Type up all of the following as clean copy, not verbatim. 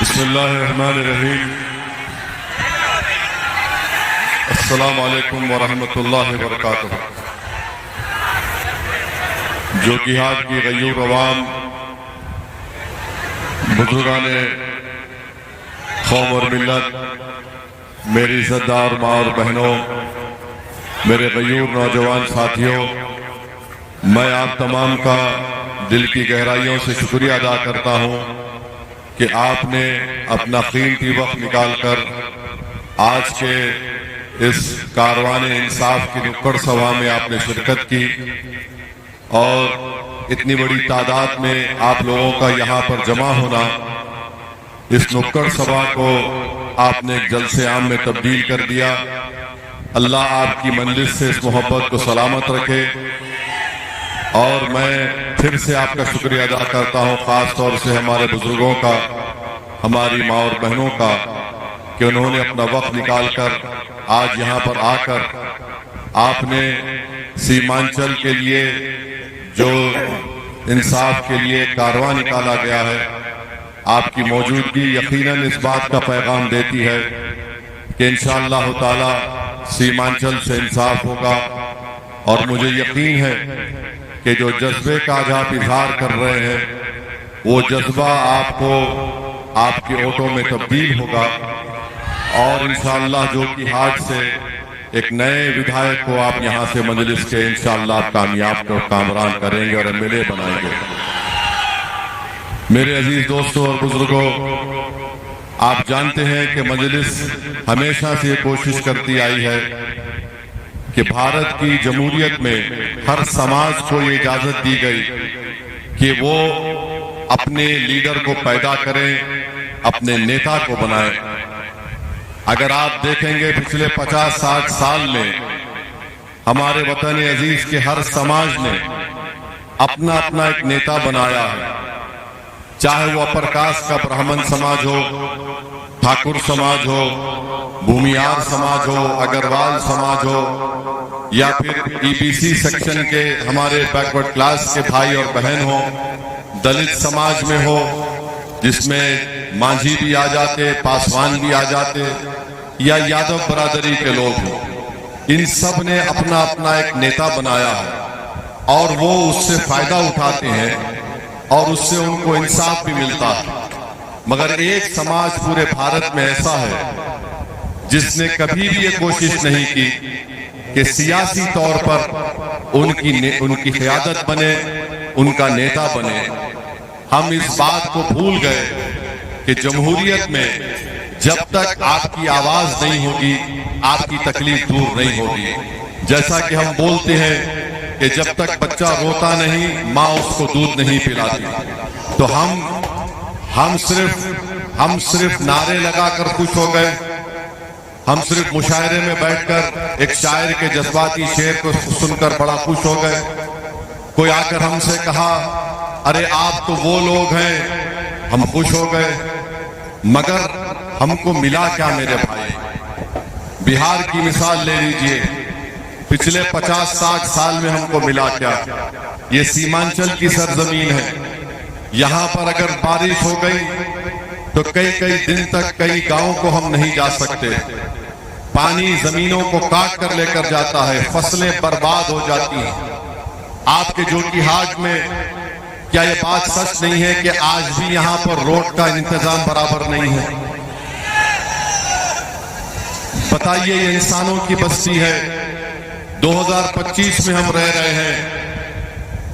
बिस्मिल्लाहिर्रहमानिर्रहीम। अस्सलामु अलैकुम वरहमतुल्लाहि वबरकातुहू। जो कि हाथ की गयूर अवाम, बुजुर्गाने कौम और मिल्लत, मेरी इज़्ज़तदार माँ और बहनों, मेरे गयूर नौजवान साथियों, मैं आप तमाम का दिल की गहराइयों से शुक्रिया अदा करता हूँ कि आपने अपना कीमती वक्त निकालकर आज के इस कारवान इंसाफ की नुक्कड़ सभा में आपने शिरकत की और इतनी बड़ी तादाद में आप लोगों का यहाँ पर जमा होना, इस नुक्कड़ सभा को आपने एक जलसे आम में तब्दील कर दिया। अल्लाह आपकी मंजिल से इस मोहब्बत को सलामत रखे। और मैं फिर से आपका शुक्रिया अदा करता हूँ, खास तौर से हमारे बुजुर्गों का, हमारी माँ और बहनों का, कि उन्होंने अपना वक्त निकालकर आज यहाँ पर आकर आपने सीमांचल के लिए जो इंसाफ के लिए कारवां निकाला गया है, आपकी मौजूदगी यकीनन इस बात का पैगाम देती है कि इंशाअल्लाह ताला सीमांचल से इंसाफ होगा। और मुझे यकीन है कि जो जज्बे का आज आप इजहार कर रहे हैं, वो जज्बा आपको आपके वोटों में तब्दील होगा और इंशाअल्लाह जो कि हाट से एक नए विधायक को आप यहाँ से मजलिस के इंशाअल्लाह आप कामयाब और कामरान करेंगे और एमएलए बनाएंगे। मेरे अजीज दोस्तों और बुजुर्गों, आप जानते हैं कि मजलिस हमेशा से ये कोशिश करती आई है कि भारत की जमहूरियत में हर समाज को ये इजाजत दी गई कि वो अपने लीडर को पैदा करें, अपने नेता को बनाए। अगर आप देखेंगे पिछले 50-60 साल में हमारे वतन अजीज के हर समाज ने अपना अपना एक नेता बनाया है, चाहे वो अपर कास्ट का ब्राह्मण समाज हो, ठाकुर समाज हो, भूमियार समाज हो, अग्रवाल समाज हो, या फिर ईबीसी सेक्शन के हमारे बैकवर्ड क्लास के भाई और बहन हो, दलित समाज में हो जिसमें मांझी भी आ जाते, पासवान भी आ जाते, या यादव बरादरी के लोग हो। इन सब ने अपना अपना एक नेता बनाया है और वो उससे फायदा उठाते हैं और उससे उनको इंसाफ भी मिलता है। मगर एक समाज पूरे भारत में ऐसा है जिसने कभी भी ये कोशिश नहीं की कि सियासी तौर पर उनकी क़यादत बने, उनका नेता बने। हम इस बात को भूल गए कि जमहूरियत में जब तक आपकी आवाज नहीं होगी, आपकी तकलीफ दूर नहीं होगी। जैसा कि हम बोलते हैं कि जब तक बच्चा रोता नहीं, माँ उसको दूध नहीं पिलाती। तो हम सिर्फ नारे लगाकर खुश हो गए, हम सिर्फ मुशायरे में बैठकर एक शायर के जज्बाती शेर को सुनकर बड़ा खुश हो गए। कोई आकर हमसे कहा, अरे आप तो वो लोग हैं, हम खुश हो गए। मगर हमको मिला क्या मेरे भाई? बिहार की मिसाल ले लीजिए, पिछले 50-60 साल में हमको मिला क्या? ये सीमांचल की सरजमीन है। यहाँ पर अगर बारिश हो गई तो कई कई दिन तक कई गांवों को हम नहीं जा सकते। पानी जमीनों को काट कर लेकर जाता है, फसलें बर्बाद हो जाती हैं। आपके जोकीहाट में क्या ये बात सच नहीं है कि आज भी यहाँ पर रोड का इंतजाम बराबर नहीं है? बताइए, ये इंसानों की बस्ती है। 2025 में हम रह रहे हैं।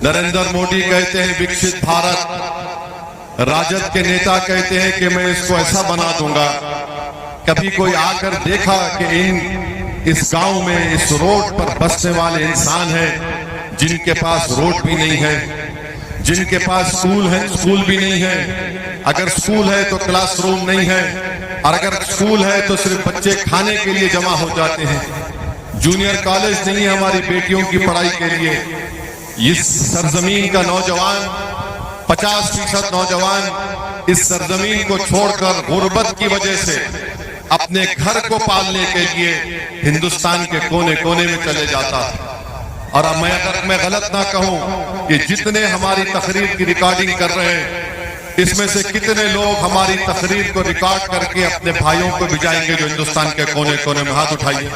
नरेंद्र मोदी कहते हैं विकसित भारत, राजद के नेता कहते हैं कि मैं इसको ऐसा बना दूंगा। कभी कोई आकर देखा कि इस गांव में इस रोड पर बसने वाले इंसान हैं जिनके पास रोड भी नहीं है, जिनके पास स्कूल है, स्कूल भी नहीं है। अगर स्कूल है तो क्लासरूम नहीं है, और अगर स्कूल है तो सिर्फ बच्चे खाने के लिए जमा हो जाते हैं। जूनियर कॉलेज नहीं है हमारी बेटियों की पढ़ाई के लिए। इस सरजमीन का नौजवान, 50% नौजवान इस सरजमीन को छोड़कर गुर्बत की वजह से अपने घर को पालने के लिए हिंदुस्तान के कोने कोने में चले जाता है। और अगर मैं गलत ना कहूं कि जितने हमारी तकरीर की रिकॉर्डिंग कर रहे हैं, इसमें से कितने लोग हमारी तकरीर को रिकॉर्ड करके अपने भाइयों को भिजाएंगे जो हिंदुस्तान के कोने कोने में? हाथ उठाइए।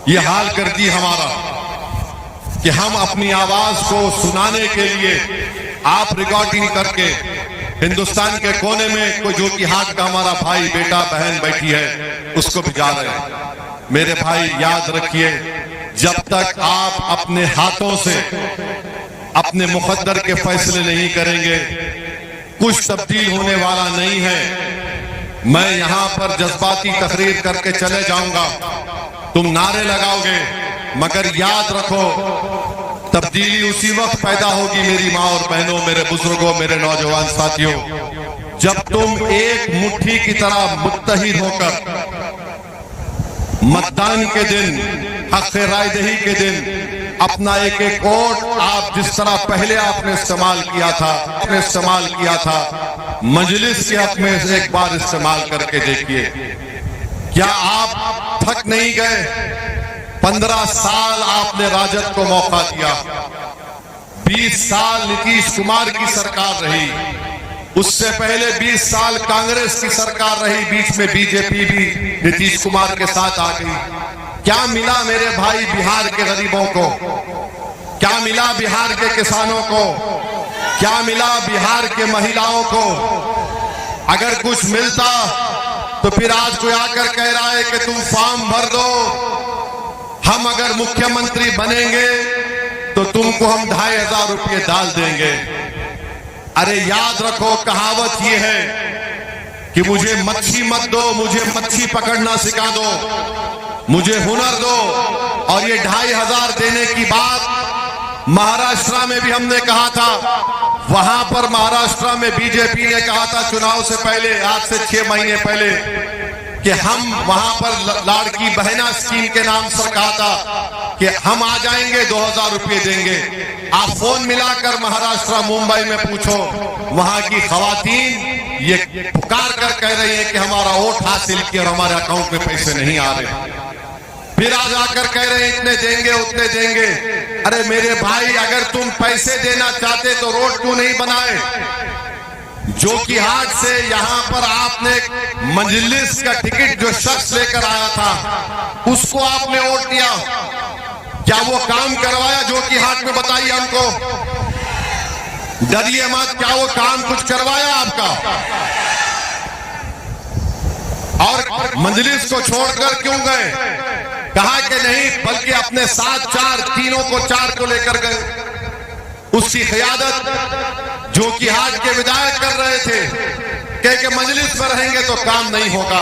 ये हाल कर दी हमारा कि हम अपनी आवाज को सुनाने के लिए आप रिकॉर्डिंग करके हिंदुस्तान के कोने में कोई जो कि हाथ का हमारा भाई बेटा बहन बैठी है उसको भिजा रहे हैं। मेरे भाई याद रखिए, जब तक आप अपने हाथों से अपने मुकद्दर के फैसले नहीं करेंगे कुछ तब्दील होने वाला नहीं है। मैं यहां पर जज्बाती तकरीर करके चले जाऊंगा, तुम नारे लगाओगे, मगर याद रखो तब्दीली उसी वक्त पैदा होगी मेरी माँ और बहनों, मेरे बुजुर्गों, मेरे नौजवान साथियों, जब तुम एक मुट्ठी की तरह मुत्तहिद होकर मतदान के दिन, हक रायदही के दिन अपना एक एक वोट आप जिस तरह पहले आपने इस्तेमाल किया था मजलिस के हक में से एक बार इस्तेमाल करके देखिए। क्या आप थक नहीं गए? 15 साल आपने राजद को मौका दिया, 20 साल नीतीश कुमार की सरकार रही, उससे पहले 20 साल कांग्रेस की सरकार रही, बीच में बीजेपी भी नीतीश कुमार के साथ आ गई। क्या मिला मेरे भाई बिहार के गरीबों को? क्या मिला बिहार के किसानों को? क्या मिला बिहार के महिलाओं को? अगर कुछ मिलता तो फिर आज कोई आकर कह रहा है कि तुम फॉर्म भर दो, हम अगर मुख्यमंत्री बनेंगे तो तुमको हम 2500 रुपये डाल देंगे। अरे याद रखो, कहावत ये है कि मुझे मच्छी मत दो, मुझे मच्छी पकड़ना सिखा दो, मुझे हुनर दो। और ये 2500 देने की बात महाराष्ट्र में भी हमने कहा था, वहां पर महाराष्ट्र में बीजेपी ने कहा था चुनाव से पहले, आज से 6 महीने पहले, कि हम वहां पर लाड़की बहना स्कीम के नाम से कहा था कि हम आ जाएंगे, 2000 रुपये देंगे। आप फोन मिलाकर महाराष्ट्र मुंबई में पूछो, वहां की खवातीन ये पुकार कर कह रही है कि हमारा वोट हासिल किया और हमारे अकाउंट में पैसे नहीं आ रहे। फिर आज आकर कह रहे हैं इतने देंगे उतने देंगे। अरे मेरे भाई, अगर तुम पैसे देना चाहते तो रोड क्यों नहीं बनाए? जो कि हाट से यहां पर आपने मजलिस का टिकट जो शख्स लेकर आया था उसको आपने वोट दिया, क्या वो काम करवाया जो कि हाट में? बताइए हमको, डरिए मत, क्या वो काम कुछ करवाया आपका? और मजलिस को छोड़कर क्यों गए? कहा कि नहीं, बल्कि अपने साथ 4 को लेकर गए। उसकी क़यादत जो कि हाट के विधायक कर रहे थे कि मजलिस में रहेंगे तो काम नहीं होगा।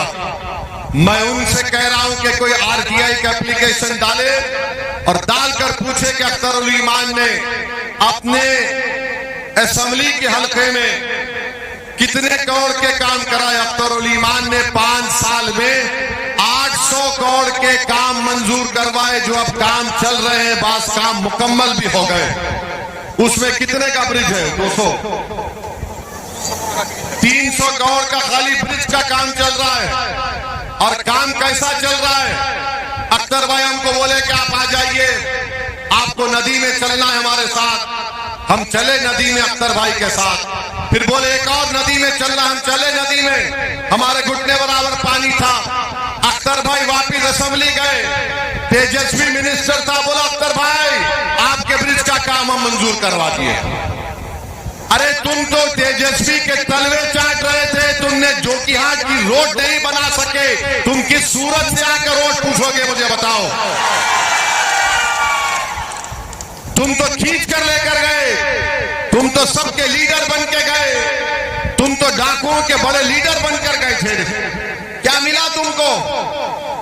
मैं उनसे कह रहा हूं कि कोई आरटीआई का एप्लीकेशन डाले और डालकर पूछे कि अख्तरुल ईमान ने अपने असेंबली के हल्के में कितने करोड़ के काम कराए। अख्तरुल ईमान ने 5 साल में 800 करोड़ के काम मंजूर करवाए, जो अब काम चल रहे हैं, बास काम मुकम्मल भी हो गए। उसमें कितने का ब्रिज है? 200 300 करोड़ का खाली ब्रिज का काम चल रहा है। और काम कैसा चल रहा है? अख्तर भाई हमको बोले कि आप आ जाइए, आपको नदी में चलना है हमारे साथ। हम चले नदी में अख्तर भाई के साथ। फिर बोले एक और नदी में चलना, हम चले नदी में, हमारे घुटने बराबर पानी था। अख्तर भाई वापिस असेंबली गए, तेजस्वी मिनिस्टर था, बोला अख्तर भाई आपके ब्रिज का काम हम मंजूर करवा दिए। अरे तुम तो तेजस्वी के तलवे चाट रहे थे, तुमने जोकीहाट की रोड नहीं बना सके, तुम किस सूरत से आकर रोड पूछोगे? मुझे बताओ। तुम तो खींच कर लेकर गए, तुम तो सबके लीडर बन के गए, तुम तो डाकुओं के बड़े लीडर बनकर गए थे। क्या मिला तुमको?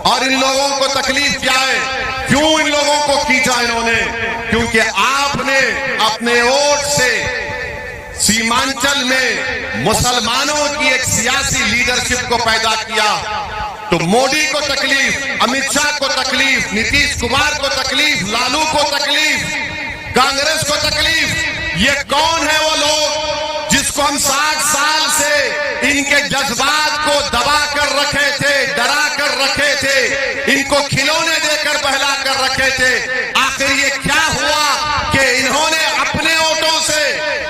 और इन लोगों को तकलीफ क्या है? क्यों इन लोगों को खींचा इन्होंने? क्योंकि आपने अपने वोट से सीमांचल में मुसलमानों की एक सियासी लीडरशिप को पैदा किया। तो मोदी को तकलीफ, अमित शाह को तकलीफ, नीतीश कुमार को तकलीफ, लालू को तकलीफ, कांग्रेस को तकलीफ। ये कौन है वो लोग जिसको हम 60 साल से इनके जज्बात को दबा कर रखे थे, डरा कर रखे थे, इनको खिलौने देकर बहला कर रखे थे। आखिर ये क्या हुआ कि इन्होंने अपने वोटों से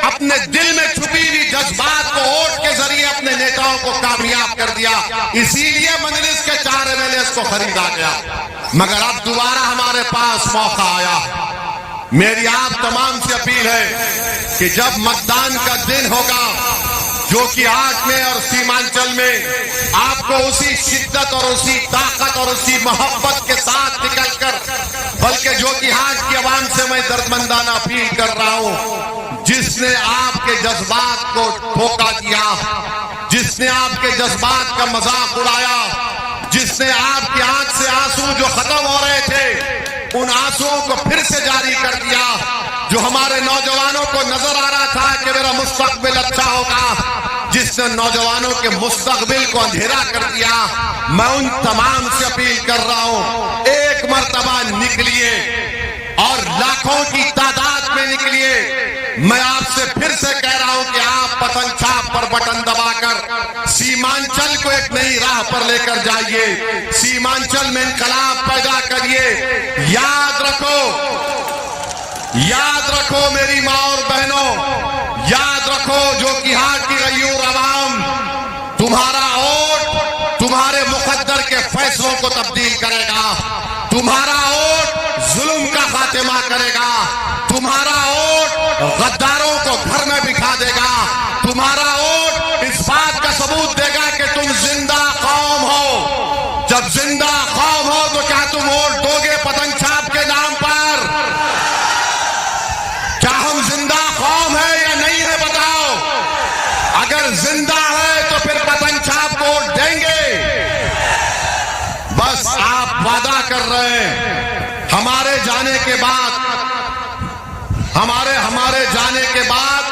अपने दिल में छुपी हुई जज्बात को वोट के जरिए अपने नेताओं को कामयाब कर दिया। इसीलिए मजलिस के 4 MLA को खरीदा गया। मगर अब दोबारा हमारे पास मौका आया। मेरी आप तमाम से अपील है कि जब मतदान का दिन होगा, जो कि हाट में और सीमांचल में आपको उसी शिद्दत और उसी ताकत और उसी मोहब्बत के साथ निकलकर, बल्कि जो कि हाट की आवाम से मैं दर्दमंदाना अपील कर रहा हूं, जिसने आपके जज्बात को धोखा दिया, जिसने आपके जज्बात का मजाक उड़ाया, जिसने आपकी आंख से आंसू जो खत्म हो रहे थे उन आंसुओं को फिर से जारी कर दिया, जो हमारे नौजवानों को नजर आ रहा था कि मेरा मुस्तकबिल अच्छा होगा, जिसने नौजवानों के मुस्तकबिल को अंधेरा कर दिया, मैं उन तमाम से अपील कर रहा हूं, एक मर्तबा निकलिए और लाखों की तादाद में निकलिए। मैं आपसे फिर से कह रहा हूं कि आप पतंग छाप पर बटन दबाकर सीमांचल को एक नई राह पर लेकर जाइए, सीमांचल में इनकलाब पैदा करिए। याद रखो मेरी माँ और बहनों, याद रखो जो कि हाट की गयूर आवाम, तुम्हारा वोट तुम्हारे मुकद्दर के फैसलों को तब्दील करेगा, तुम्हारा वोट जुल्म का खात्मा करेगा, तुम्हारा वोट गद्दारों को घर में बिठा देगा, तुम्हारा वोट इस बात का सबूत देगा कि तुम जिंदा कौम हो। जब जिंदा कौम हो तो क्या तुम वोट दोगे पतंग छाप के नाम पर? क्या हम जिंदा कौम है या नहीं है बताओ? अगर जिंदा है तो फिर पतंग छाप को वोट देंगे। बस आप वादा कर रहे हैं हमारे जाने के बाद, हमारे जाने के बाद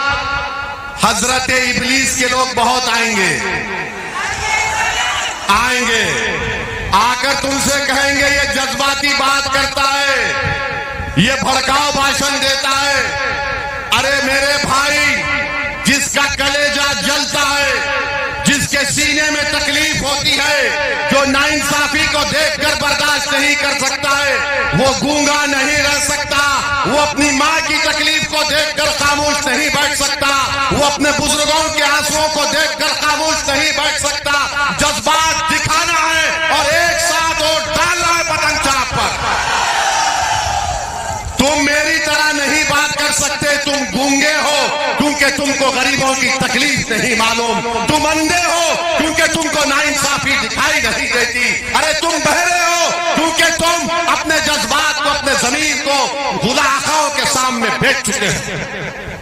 हजरत इबलीस के लोग बहुत आएंगे, आकर तुमसे कहेंगे ये जज्बाती बात करता है, ये भड़काऊ भाषण देता है। अरे मेरे भाई, जिसका कलेजा जलता है, जिसके सीने में तकलीफ होती है, जो नाइंसाफी को देखकर बर्दाश्त नहीं कर सकता है, वो गूंगा नहीं रह सकता, वो अपनी माँ की तकलीफ को देखकर खामोश नहीं बैठ सकता, वो अपने बुजुर्गों के आंसुओं को देखकर खामोश नहीं बैठ सकता। जज्बात दिखाना है और एक साथ वोट डालना है पतंग छाप पर। तुम मेरी तरह नहीं बात कर सकते, तुम गूंगे हो क्योंकि तुमको गरीबों की तकलीफ नहीं मालूम, तुम अंधे हो क्योंकि तुमको नाइंसाफी दिखाई नहीं देती, अरे तुम बहरे हो क्योंकि तुम अपने जज्बात को, अपने जमीन को गुलाखाओं के सामने बेच चुके हो।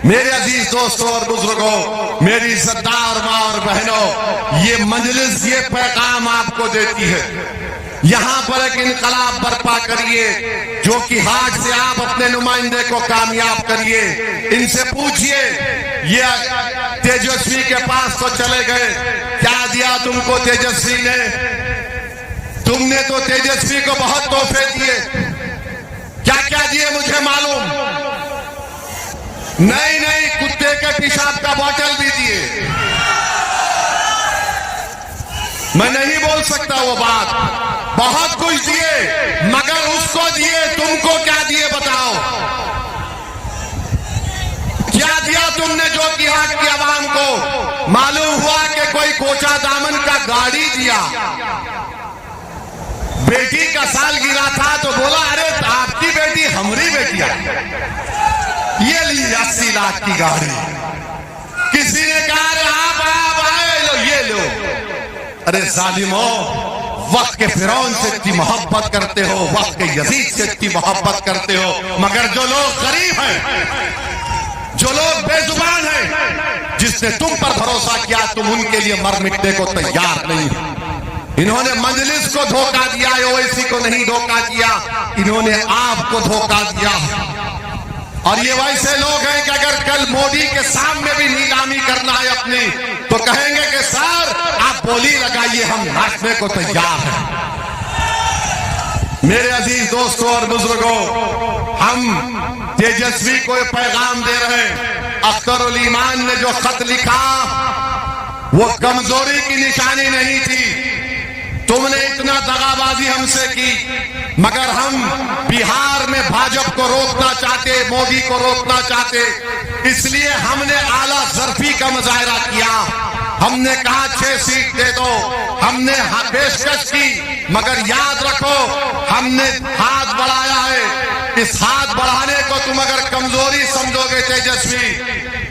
मेरे अजीज दोस्तों और बुजुर्गों, मेरी इज्जतदार माँ और बहनों, ये मजलिस ये पैगाम आपको देती है, यहां पर एक इनकलाब बर्पा करिए, जो कि हाट से आप अपने नुमाइंदे को कामयाब करिए। इनसे पूछिए, ये तेजस्वी के पास तो चले गए, क्या दिया तुमको तेजस्वी ने? तुमने तो तेजस्वी को बहुत तोहफे दिए, क्या क्या दिए मुझे मालूम नहीं, कुत्ते के पेशाब का बोतल भी दिए। मैं नहीं बोल सकता वो बात, बहुत कुछ दिए, मगर उसको दिए, तुमको क्या दिए बताओ? क्या दिया तुमने जो कि हाट की आवाम को? मालूम हुआ कि कोई कोचा दामन का गाड़ी दिया, बेटी का साल गिरा था तो बोला अरे आपकी बेटी हमारी बेटिया, ये ली 80 लाख की गाड़ी। किसी ने कहा अरे आप आए लो, ये लो। अरे जालिमो, वक्त के फिरौन से इतनी मोहब्बत करते हो, वक्त के यजीद से इतनी मोहब्बत करते हो, मगर जो लोग गरीब हैं, जो लोग बेजुबान हैं, जिसने तुम पर भरोसा किया, तुम उनके लिए मर मिटने को तैयार नहीं हो। इन्होंने मजलिस को धोखा दिया, ओवैसी को नहीं धोखा दिया, इन्होंने आपको धोखा दिया। और ये वैसे लोग हैं कि अगर कल मोदी के सामने भी नीलामी करना है अपनी, तो कहेंगे कि सर आप बोली लगाइए, हम नाचने को तैयार हैं। मेरे अजीज दोस्तों और बुजुर्गों, हम तेजस्वी को पैगाम दे रहे हैं। अख्तरुल ईमान ने जो खत लिखा, वो कमजोरी की निशानी नहीं थी। तुमने इतना दगाबाजी हमसे की, मगर हम बिहार में भाजपा को रोकना चाहते, मोदी को रोकना चाहते, इसलिए हमने आला ज़र्फी का मुजाहरा किया। हमने कहा 6 सीट दे दो, हमने पेशकश की, मगर याद रखो हमने हाथ बढ़ाया है। इस हाथ बढ़ाने को तुम अगर कमजोरी समझोगे तेजस्वी,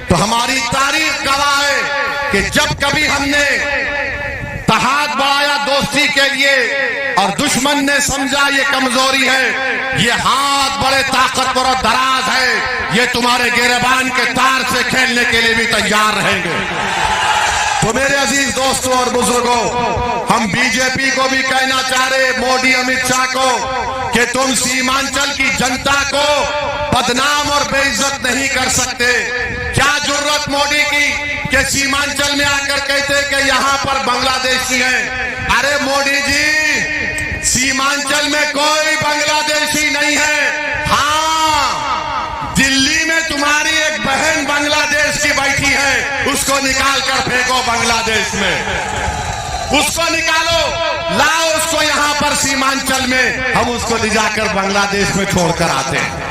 तो हमारी तारीख गवाह है कि जब कभी हमने हाथ बढ़ाया दोस्ती के लिए और दुश्मन ने समझा ये कमजोरी है, ये हाथ बड़े ताकतवर और दराज है, ये तुम्हारे गिरबान के तार से खेलने के लिए भी तैयार रहेंगे। तो मेरे अजीज दोस्तों और बुजुर्गों, हम बीजेपी को भी कहना चाह रहे, मोदी अमित शाह को, कि तुम सीमांचल की जनता को बदनाम और बेइज्जत नहीं कर सकते। क्या जरूरत मोदी की कि सीमांचल में आकर कहते कि यहां पर बांग्लादेशी हैं। अरे मोदी जी, सीमांचल में कोई बांग्लादेशी नहीं है। हाँ, दिल्ली में तुम्हारी एक बहन बांग्लादेश की बैठी है, उसको निकाल कर फेंको बांग्लादेश में, उसको निकालो, लाओ उसको यहां पर सीमांचल में, हम उसको ले जाकर बांग्लादेश में छोड़कर आते हैं।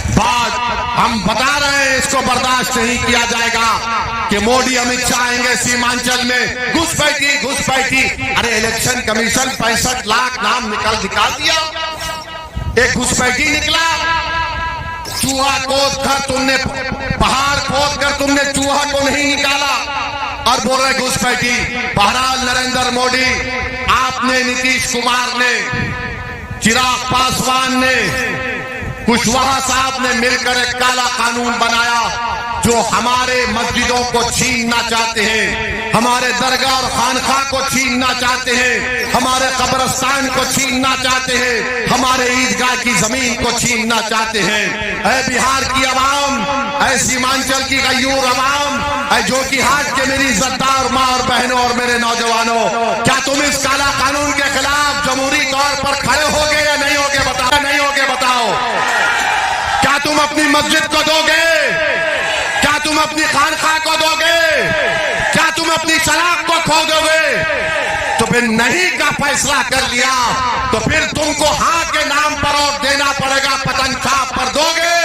बात हम बता रहे हैं, इसको बर्दाश्त नहीं किया जाएगा कि मोदी अमित शाह आएंगे सीमांचल में, घुसपैठी। अरे इलेक्शन कमीशन 65 लाख नाम निकाल दिया, एक घुसपैठी निकला। चूहा खोद कर तुमने, पहाड़ खोद कर तुमने चूहा को नहीं निकाला और बोल रहे घुसपैठी। बहरहाल नरेंद्र मोदी, आपने, नीतीश कुमार ने, चिराग पासवान ने, कुशवाहा साहब ने मिलकर एक काला कानून बनाया जो हमारे मस्जिदों को छीनना चाहते हैं, हमारे दरगाह और खानखा को छीनना चाहते हैं, हमारे कब्रिस्तान को छीनना चाहते हैं, हमारे ईदगाह की जमीन को छीनना चाहते हैं। ऐ बिहार की आवाम, ऐ सीमांचल की गयूर आवाम, ऐ जो कि हाथ के मेरी इज्जतदार माँ और बहनों और मेरे नौजवानों, क्या तुम इस काला कानून के खिलाफ जमहूरी तौर पर खड़े होगे या नहीं होगे? बताओ, नहीं होगे बताओ। क्या तुम अपनी मस्जिद को दोगे? क्या तुम अपनी खानखा को दोगे? क्या तुम अपनी शराब को खो दोगे? तो फिर नहीं का फैसला कर लिया तो फिर तुमको हाँ के नाम पर और देना पड़ेगा, पतन छाप पर दोगे।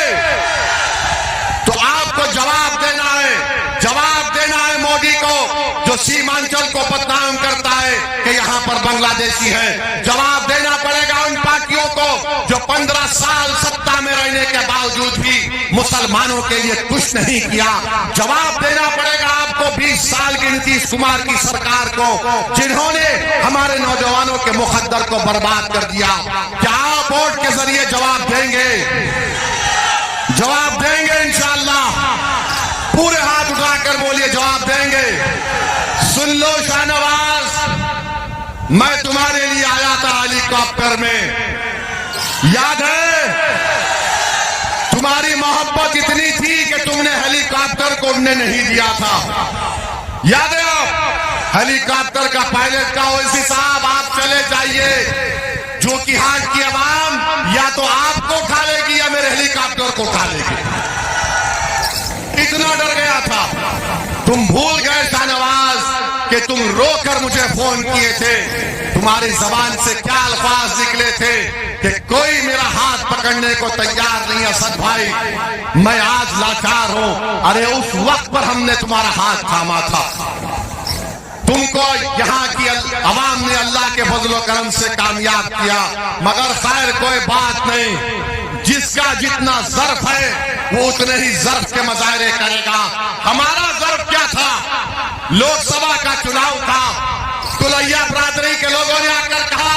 तो आपको जवाब देना है, जवाब देना है मोदी को जो सीमांचल को बदनाम करता है कि यहां पर बांग्लादेशी है। जवाब देना पड़ेगा उन पार्टियों को जो 15 साल सत्ता में रहने के बावजूद भी मुसलमानों के लिए कुछ नहीं किया। जवाब देना पड़ेगा आपको 20 साल की नीतीश कुमार की सरकार को, जिन्होंने हमारे नौजवानों के मुकद्दर को बर्बाद कर दिया। क्या आप वोट के जरिए जवाब देंगे? जवाब देंगे इंशाअल्लाह। पूरे हाथ उठाकर बोलिए जवाब देंगे। सुन लो शाहनवाज, मैं तुम्हारे लिए आया था हेलीकॉप्टर में, याद है? तुम्हारी मोहब्बत इतनी थी कि तुमने हेलीकॉप्टर को उड़ने नहीं दिया था, याद है? आप हेलीकॉप्टर का पायलट का ओवैसी साहब, आप चले जाइए, जो कि हाथ की आवाम या तो आपको उठा लेगी या मेरे हेलीकॉप्टर को उठा लेगी। इतना डर गया था। तुम भूल गए शाहनवाज कि तुम रोकर मुझे फोन किए थे। तुम्हारी जबान से क्या अल्फाज निकले थे कि कोई मेरा हाथ पकड़ने को तैयार नहीं। असद भाई, मैं आज लाचार हूं। अरे उस वक्त पर हमने तुम्हारा हाथ थामा था। तुमको यहाँ की अवाम ने अल्लाह के फजल करम से कामयाब किया। मगर खैर कोई बात नहीं, जिसका जितना ज़र्फ है वो उतने ही ज़र्फ के मुजाहरे करेगा। हमारा ज़र्फ क्या था? लोकसभा का चुनाव था। कुलैया बरादरी के लोगों ने आकर कहा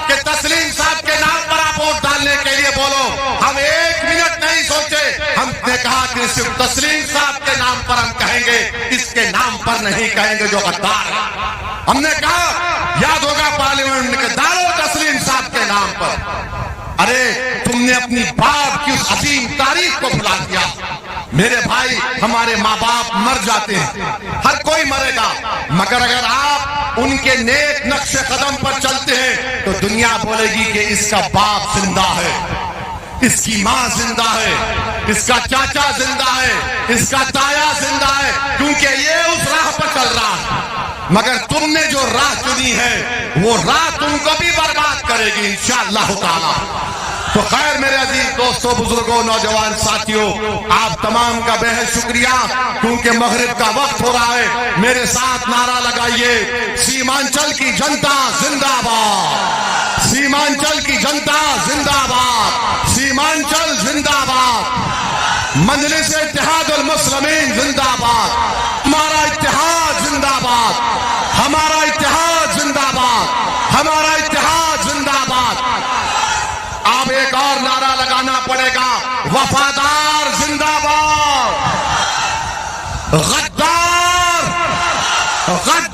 कि तस्लीम साहब के नाम पर आप वोट डालने के लिए बोलो। हम एक मिनट नहीं सोचे, हमने कहा कि सिर्फ तस्लीम साहब के नाम पर हम कहेंगे, इसके नाम पर नहीं कहेंगे जो गद्दार है। हमने कहा, याद होगा पार्लियामेंट में, डालो तस्लीम साहब के नाम पर। अरे तुमने अपनी बाप की उस अजीम तारीख को भुला दिया। मेरे भाई, हमारे माँ बाप मर जाते हैं, हर कोई मरेगा, मगर अगर आप उनके नेक नक्शे कदम पर चलते हैं तो दुनिया बोलेगी कि इसका बाप जिंदा है, इसकी माँ जिंदा है, इसका चाचा जिंदा है, इसका ताया जिंदा है, क्योंकि ये उस राह पर चल रहा है, मगर तुमने जो राह चुनी है वो राह तुमको भी बर्बाद करेगी इंशाअल्लाह ताला। तो खैर मेरे अजीज दोस्तों, बुजुर्गों, नौजवान साथियों, आप तमाम का बेहद शुक्रिया, क्योंकि मगरिब का वक्त हो रहा है। मेरे साथ नारा लगाइए, सीमांचल की जनता जिंदाबाद, सीमांचल की जनता जिंदाबाद, सीमांचल जिंदाबाद, मजलिस इत्तेहादुल मुस्लिमीन जिंदाबाद, हमारा इत्तेहाद जिंदाबाद, हमारा इत्तेहाद जिंदाबाद, हमारा इत्तेहाद जिंदाबाद। अब एक और नारा लगाना पड़ेगा, वफादार जिंदाबाद, गद्दार गद्दार